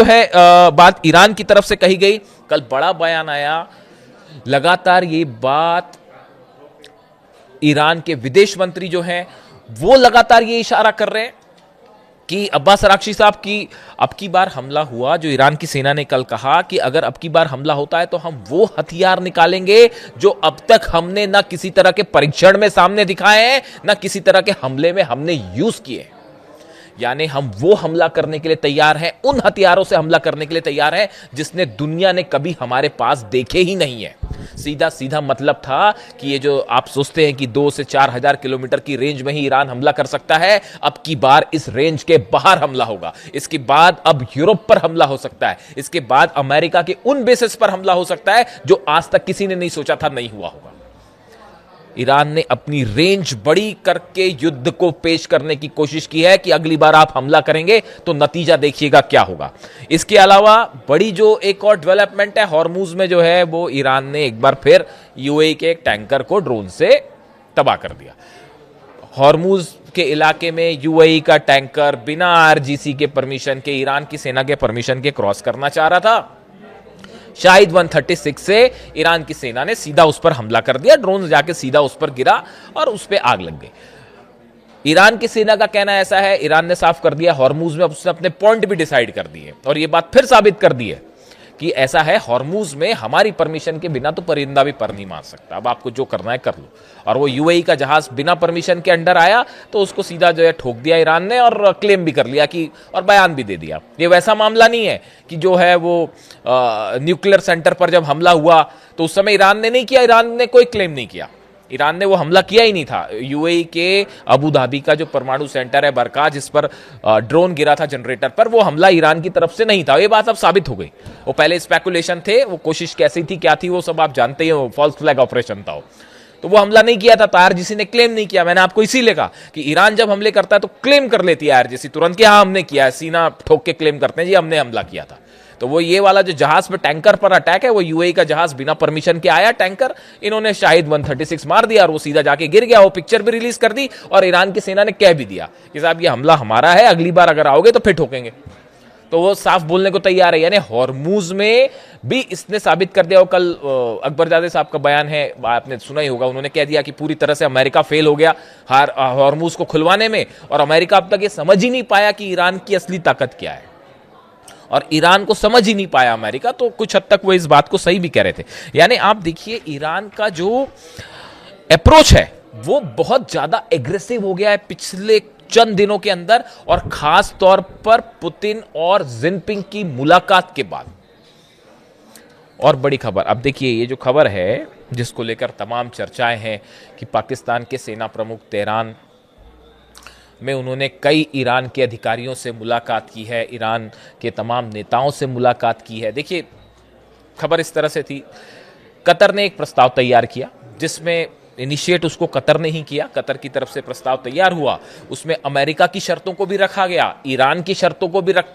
जो है बात ईरान की तरफ से कही गई, कल बड़ा बयान आया। लगातार ये बात ईरान के विदेश मंत्री जो हैं वो लगातार ये इशारा कर रहे हैं कि अब्बास अराक्ची साहब की अब की बार हमला हुआ, जो ईरान की सेना ने कल कहा कि अगर अब की बार हमला होता है तो हम वो हथियार निकालेंगे जो अब तक हमने ना किसी तरह के परीक्षण में सामने दिखाए हैं, ना किसी तरह के हमले में हमने यूज किए। यानी हम वो हमला करने के लिए तैयार हैं, उन हथियारों से हमला करने के लिए तैयार हैं जिसने दुनिया ने कभी हमारे पास देखे ही नहीं है। सीधा सीधा मतलब था कि ये जो आप सोचते हैं कि 2 से 4 हजार किलोमीटर की रेंज में ही ईरान हमला कर सकता है, अब की बार इस रेंज के बाहर हमला होगा। इसके बाद अब यूरोप पर हमला हो सकता है, इसके बाद अमेरिका के उन बेसिस पर हमला हो सकता है जो आज तक किसी ने नहीं सोचा था नहीं हुआ होगा। ईरान ने अपनी रेंज बड़ी करके युद्ध को पेश करने की कोशिश की है कि अगली बार आप हमला करेंगे तो नतीजा देखिएगा क्या होगा। इसके अलावा बड़ी जो एक और डेवलपमेंट है हॉर्मुज में जो है, वो ईरान ने एक बार फिर यूएई के एक टैंकर को ड्रोन से तबाह कर दिया। हॉर्मुज के इलाके में यूएई का टैंकर बिना आरजीसी के परमिशन के, ईरान की सेना के परमिशन के क्रॉस करना चाह रहा था। शाहिद 136 से ईरान की सेना ने सीधा उस पर हमला कर दिया, ड्रोन जाके सीधा उस पर गिरा और उस पर आग लग गई। ईरान की सेना का कहना ऐसा है, ईरान ने साफ कर दिया हॉर्मुज में उसने अपने पॉइंट भी डिसाइड कर दिए और यह बात फिर साबित कर दी है कि ऐसा है, हॉर्मुज में हमारी परमिशन के बिना तो परिंदा भी पर नहीं मार सकता, अब आपको जो करना है कर लो। और वो यूएई का जहाज बिना परमिशन के अंडर आया तो उसको सीधा जो है ठोक दिया ईरान ने और क्लेम भी कर लिया कि, और बयान भी दे दिया। ये वैसा मामला नहीं है कि जो है वो न्यूक्लियर सेंटर पर जब हमला हुआ तो उस समय ईरान ने नहीं किया, ईरान ने कोई क्लेम नहीं किया, ईरान ने वो हमला किया ही नहीं था। यूएई के अबू धाबी का जो परमाणु सेंटर है बरका, जिस पर ड्रोन गिरा था जनरेटर पर, वो हमला ईरान की तरफ से नहीं था। ये बात अब साबित हो गई। वो पहले स्पेकुलेशन थे, वो कोशिश कैसी थी क्या थी वो सब आप जानते ही हो, फॉल्स फ्लैग ऑपरेशन था वो। तो वो हमला नहीं किया था, तो आरजीसी ने क्लेम नहीं किया। मैंने आपको इसीलिए कहा कि ईरान जब हमले करता है तो क्लेम कर लेती है आरजीसी तुरंत कि हाँ हमने किया है, सीना ठोक के क्लेम करते हैं जी हमने हमला किया था। तो वो ये वाला जो जहाज पे टैंकर पर अटैक है, वो यूएई का जहाज बिना परमिशन के आया टैंकर, इन्होंने शाहिद 136 मार दिया और वो सीधा जाके गिर गया। वो पिक्चर भी रिलीज कर दी और ईरान की सेना ने कह भी दिया कि साहब ये हमला हमारा है, अगली बार अगर आओगे तो फिर ठोकेंगे। तो वो साफ बोलने को तैयार है। यानी हॉर्मुज में भी इसने साबित कर दिया। कल अकबरजादे साहब का बयान है, आपने सुना ही होगा, उन्होंने कह दिया कि पूरी तरह से अमेरिका फेल हो गया हॉर्मुज को खुलवाने में, और अमेरिका अब तक ये समझ ही नहीं पाया कि ईरान की असली ताकत क्या है, और ईरान को समझ ही नहीं पाया अमेरिका। तो कुछ हद तक वो इस बात को सही भी कह रहे थे। यानी आप देखिए ईरान का जो अप्रोच है वो बहुत ज्यादा एग्रेसिव हो गया है पिछले चंद दिनों के अंदर, और खास तौर पर पुतिन और जिनपिंग की मुलाकात के बाद। और बड़ी खबर, अब देखिए ये जो खबर है जिसको लेकर तमाम चर्चाएं हैं कि पाकिस्तान के सेना प्रमुख तेहरान में उन्होंने कई ईरान के अधिकारियों से मुलाकात की है, ईरान के तमाम नेताओं से मुलाकात की है। देखिए खबर इस तरह से थी, कतर ने एक प्रस्ताव तैयार किया जिसमें इनिशिएट उसको कतर ने ही किया, कतर की तरफ से प्रस्ताव तैयार हुआ, उसमें अमेरिका की शर्तों को भी रखा गया, ईरान की शर्तों को भी रख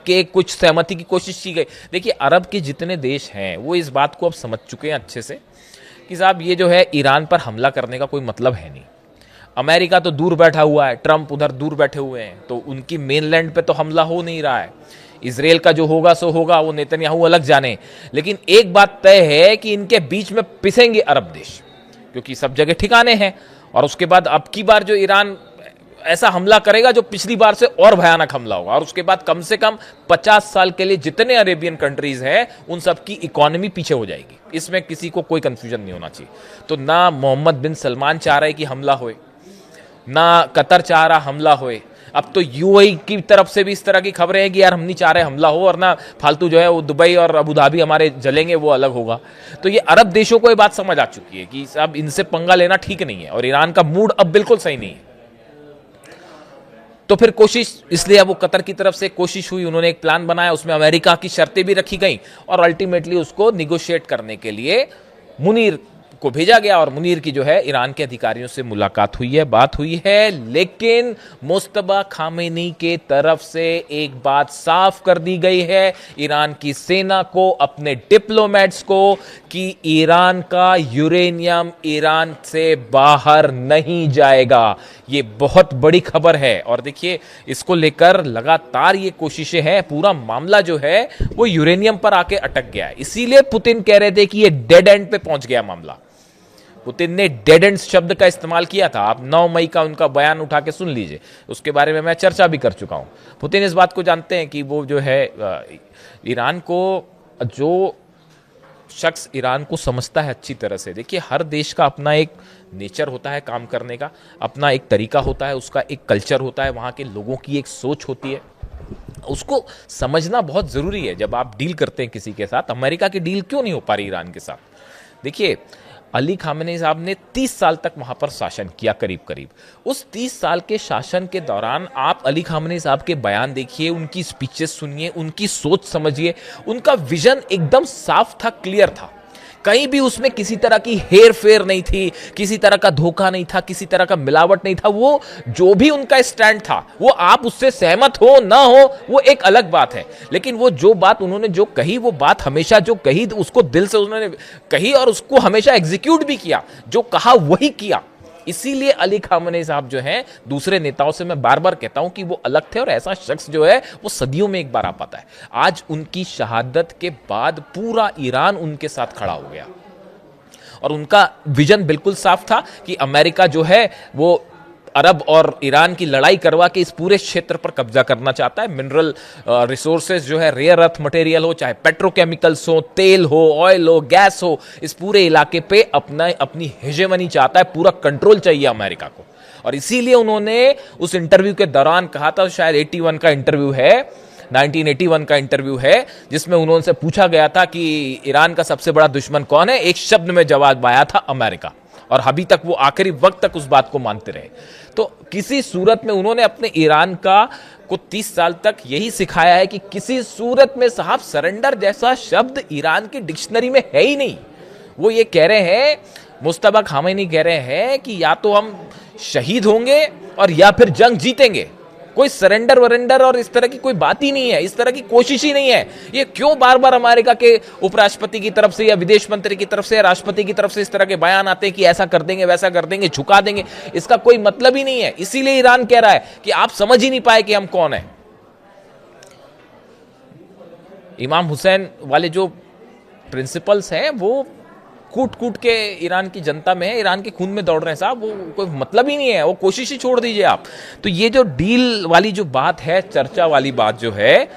के कुछ सहमति की कोशिश की गई। देखिए अरब के जितने देश हैं वो इस बात को अब समझ चुके हैं अच्छे से कि साहब ये जो है ईरान पर हमला करने का कोई मतलब है नहीं। अमेरिका तो दूर बैठा हुआ है, ट्रंप उधर दूर बैठे हुए हैं, तो उनकी मेनलैंड पे तो हमला हो नहीं रहा है। इजराइल का जो होगा सो होगा, वो नेतन्याहू अलग जाने। लेकिन एक बात तय है कि इनके बीच में पिसेंगे अरब देश, क्योंकि सब जगह ठिकाने हैं। और उसके बाद अब की बार जो ईरान ऐसा हमला करेगा जो पिछली बार से और भयानक हमला होगा, और उसके बाद कम से कम 50 साल के लिए जितने अरेबियन कंट्रीज हैं उन सब की इकोनॉमी पीछे हो जाएगी। इसमें किसी को कोई कंफ्यूजन नहीं होना चाहिए। तो ना मोहम्मद बिन सलमान चाह रहे कि हमला होए, ना कतर चाह रहा हमला होए। अब तो यूएई की तरफ से भी इस तरह की खबरें हैं कि यार हम नहीं चाह रहे हमला हो, और ना फालतू जो है वो दुबई और अबू धाबी हमारे जलेंगे, वो अलग होगा। तो ये अरब देशों को ये बात समझ आ चुकी है कि अब इनसे पंगा लेना ठीक नहीं है, और ईरान का मूड अब बिल्कुल सही नहीं है। तो फिर कोशिश, इसलिए अब वो कतर की तरफ से कोशिश हुई, उन्होंने एक प्लान बनाया, उसमें अमेरिका की शर्तें भी रखी गई, और अल्टीमेटली उसको निगोशिएट करने के लिए मुनीर को भेजा गया और मुनीर की जो है ईरान के अधिकारियों से मुलाकात हुई है, बात हुई है। लेकिन मुस्तबा खामेनी के तरफ से एक बात साफ कर दी गई है ईरान की सेना को, अपने डिप्लोमेट्स को, कि ईरान का यूरेनियम ईरान से बाहर नहीं जाएगा। ये बहुत बड़ी खबर है और देखिए इसको लेकर लगातार ये कोशिशें हैं। पूरा मामला जो है वो यूरेनियम पर आके अटक गया है, इसीलिए पुतिन कह रहे थे कि ये डेड एंड पे पहुंच गया मामला। पुतिन ने डेड एंड शब्द का इस्तेमाल किया था। आप 9 मई का उनका बयान उठा के सुन लीजिए, उसके बारे में मैं चर्चा भी कर चुका हूं। पुतिन इस बात को जानते हैं कि वो जो है ईरान को, जो शख्स ईरान को समझता है अच्छी तरह से, देखिए हर देश का अपना एक नेचर होता है काम करने का, अपना एक तरीका होता है, उसका एक कल्चर होता है, वहाँ के लोगों की एक सोच होती है, उसको समझना बहुत ज़रूरी है जब आप डील करते हैं किसी के साथ। अमेरिका की डील क्यों नहीं हो पा रही ईरान के साथ? देखिए अली खामेनी साहब ने 30 साल तक वहां पर शासन किया, करीब करीब। उस 30 साल के शासन के दौरान आप अली खामेनी साहब के बयान देखिए, उनकी स्पीचेस सुनिए, उनकी सोच समझिए। उनका विजन एकदम साफ था, क्लियर था, कहीं भी उसमें किसी तरह की हेर फेर नहीं थी, किसी तरह का धोखा नहीं था, किसी तरह का मिलावट नहीं था। वो जो भी उनका स्टैंड था, वो आप उससे सहमत हो ना हो वो एक अलग बात है, लेकिन वो जो बात उन्होंने जो कही, वो बात हमेशा जो कही उसको दिल से उन्होंने कही और उसको हमेशा एग्जीक्यूट भी किया, जो कहा वही किया। इसीलिए अली खामेनी साहब जो हैं, दूसरे नेताओं से मैं बार बार कहता हूं कि वो अलग थे और ऐसा शख्स जो है वो सदियों में एक बार आ पाता है। आज उनकी शहादत के बाद पूरा ईरान उनके साथ खड़ा हो गया और उनका विजन बिल्कुल साफ था कि अमेरिका जो है वो अरब और ईरान की लड़ाई करवा के इस पूरे क्षेत्र पर कब्जा करना चाहता है। मिनरल रिसोर्सेज जो है, रेयर अर्थ मटेरियल हो, चाहे पेट्रोकेमिकल्स हो, तेल हो, ऑयल हो, गैस हो, इस पूरे इलाके पे अपनी हेजेमनी चाहता है, पूरा कंट्रोल चाहिए अमेरिका को। और इसीलिए उन्होंने उस इंटरव्यू के दौरान कहा था, शायद 81 का इंटरव्यू है, 1981 का इंटरव्यू है, जिसमें उन्होंने पूछा गया था कि ईरान का सबसे बड़ा दुश्मन कौन है। एक शब्द में जवाब आया था, अमेरिका। और अभी तक वो आखिरी वक्त तक उस बात को मानते रहे। तो किसी सूरत में उन्होंने अपने ईरान को 30 साल तक यही सिखाया है कि किसी सूरत में साहब सरेंडर जैसा शब्द ईरान की डिक्शनरी में है ही नहीं। वो ये कह रहे हैं, मुस्तबा खामेनी कह रहे हैं कि या तो हम शहीद होंगे और या फिर जंग जीतेंगे। कोई सरेंडर वरेंडर और इस तरह की कोई बात ही नहीं है, इस तरह की कोशिश ही नहीं है। ये क्यों बार बार अमेरिका के उपराष्ट्रपति की तरफ से या विदेश मंत्री की तरफ से या राष्ट्रपति की तरफ से इस तरह के बयान आते हैं कि ऐसा कर देंगे, वैसा कर देंगे, झुका देंगे? इसका कोई मतलब ही नहीं है। इसीलिए ईरान कह रहा है कि आप समझ ही नहीं पाए कि हम कौन है। इमाम हुसैन वाले जो प्रिंसिपल्स हैं वो कूट कूट के ईरान की जनता में है, ईरान के खून में दौड़ रहे हैं साहब, वो कोई मतलब ही नहीं है, वो कोशिश ही छोड़ दीजिए आप। तो ये जो डील वाली जो बात है, चर्चा वाली बात जो है,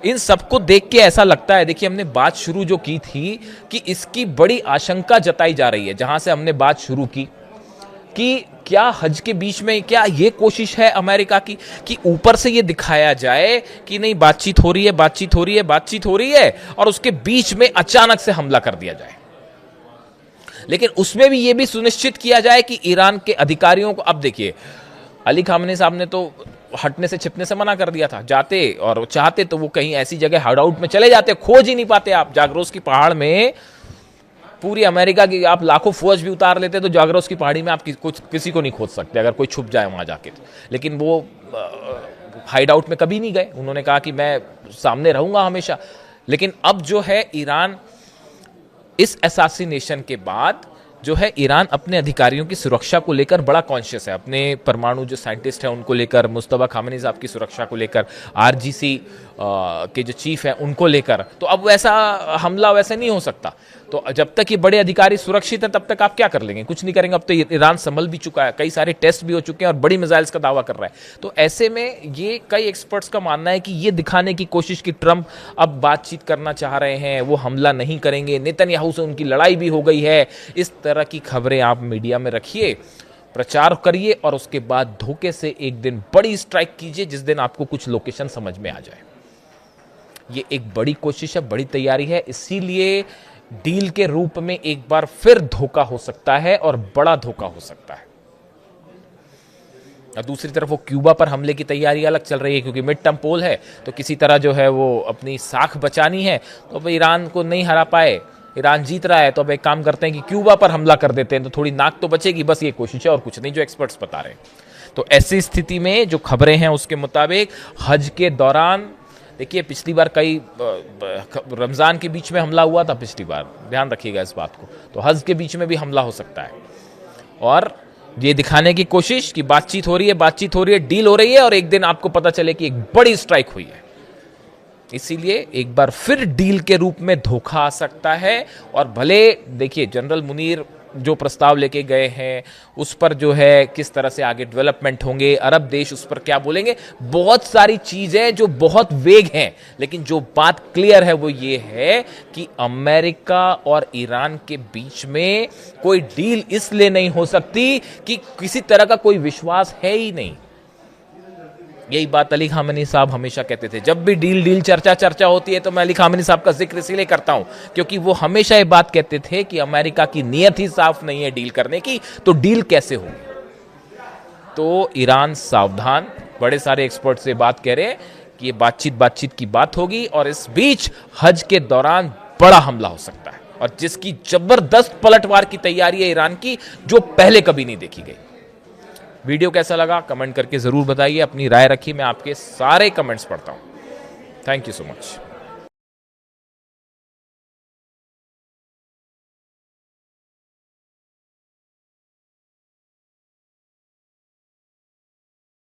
इन सबको देख के ऐसा लगता है, देखिए हमने बात शुरू जो की थी कि इसकी बड़ी आशंका जताई जा रही है, जहां से हमने बात शुरू की कि क्या हज के बीच में क्या ये कोशिश है अमेरिका की कि ऊपर से ये दिखाया जाए कि नहीं बातचीत हो रही है, बातचीत हो रही है, बातचीत हो रही है, और उसके बीच में अचानक से हमला कर दिया जाए। लेकिन उसमें भी ये भी सुनिश्चित किया जाए कि ईरान के अधिकारियों को, अब देखिए अली खामेनी साहब ने तो हटने से छिपने से मना कर दिया था, जाते और चाहते तो वो कहीं ऐसी जगह हाइड आउट में चले जाते, खोज ही नहीं पाते। आप जागरोस की पहाड़ में पूरी अमेरिका की आप लाखों फौज भी उतार लेते तो जागरोस की पहाड़ी में आप किसी को नहीं खोज सकते अगर कोई छुप जाए वहां जाके। लेकिन वो हाइड आउट में कभी नहीं गए, उन्होंने कहा कि मैं सामने रहूंगा हमेशा। लेकिन अब जो है ईरान इस असैसिनेशन के बाद जो है ईरान अपने अधिकारियों की सुरक्षा को लेकर बड़ा कॉन्शियस है, अपने परमाणु जो साइंटिस्ट हैं उनको लेकर, मुस्तबा खामेनी साहब की सुरक्षा को लेकर, आरजीसी के जो चीफ हैं उनको लेकर। तो अब वैसा हमला वैसे नहीं हो सकता। तो जब तक ये बड़े अधिकारी सुरक्षित हैं तब तक आप क्या कर लेंगे? कुछ नहीं करेंगे। अब तो ईरान संभल भी चुका है, कई सारे टेस्ट भी हो चुके हैं और बड़ी मिसाइल्स का दावा कर रहा है। तो ऐसे में ये कई एक्सपर्ट्स का मानना है कि ये दिखाने की कोशिश कि ट्रंप अब बातचीत करना चाह रहे हैं, वो हमला नहीं करेंगे, नेतन्याहू से उनकी लड़ाई भी हो गई है, इस तरह की खबरें आप मीडिया में रखिए, प्रचार करिए और उसके बाद धोखे से एक दिन बड़ी स्ट्राइक कीजिए जिस दिन आपको कुछ लोकेशन समझ में आ जाए। ये एक बड़ी कोशिश है, बड़ी तैयारी है। इसीलिए डील के रूप में एक बार फिर धोखा हो सकता है और बड़ा धोखा हो सकता है। और दूसरी तरफ वो क्यूबा पर हमले की तैयारी अलग चल रही है, क्योंकि मिड टर्म पोल है तो किसी तरह जो है वो अपनी साख बचानी है। तो अब ईरान को नहीं हरा पाए ईरान जीत रहा है तो अब एक काम करते हैं कि क्यूबा पर हमला कर देते हैं, तो थोड़ी नाक तो बचेगी, बस ये कोशिश है और कुछ नहीं, जो एक्सपर्ट्स बता रहे हैं। तो ऐसी स्थिति में जो खबरें हैं उसके मुताबिक हज के दौरान, देखिए पिछली बार कई रमज़ान के बीच में हमला हुआ था पिछली बार, ध्यान रखिएगा इस बात को, तो हज के बीच में भी हमला हो सकता है। और ये दिखाने की कोशिश कि बातचीत हो रही है, डील हो रही है, और एक दिन आपको पता चले कि एक बड़ी स्ट्राइक हुई है। इसीलिए एक बार फिर डील के रूप में धोखा आ सकता है। और भले देखिए जनरल मुनीर जो प्रस्ताव लेके गए हैं उस पर जो है किस तरह से आगे डेवलपमेंट होंगे, अरब देश उस पर क्या बोलेंगे, बहुत सारी चीजें जो बहुत वेग हैं, लेकिन जो बात क्लियर है वो ये है कि अमेरिका और ईरान के बीच में कोई डील इसलिए नहीं हो सकती कि किसी तरह का कोई विश्वास है ही नहीं। यही बात अली खामेनी साहब हमेशा कहते थे, जब भी डील चर्चा होती है तो मैं अली खामेनी साहब का जिक्र इसीलिए करता हूं क्योंकि वो हमेशा ये बात कहते थे कि अमेरिका की नीयत ही साफ नहीं है डील करने की, तो डील कैसे होगी। तो ईरान सावधान, बड़े सारे एक्सपर्ट से बात कह रहे हैं कि ये बातचीत की बात होगी और इस बीच हज के दौरान बड़ा हमला हो सकता है, और जिसकी जबरदस्त पलटवार की तैयारी है ईरान की, जो पहले कभी नहीं देखी गई। वीडियो कैसा लगा कमेंट करके जरूर बताइए, अपनी राय रखिए, मैं आपके सारे कमेंट्स पढ़ता हूं। Thank you so much.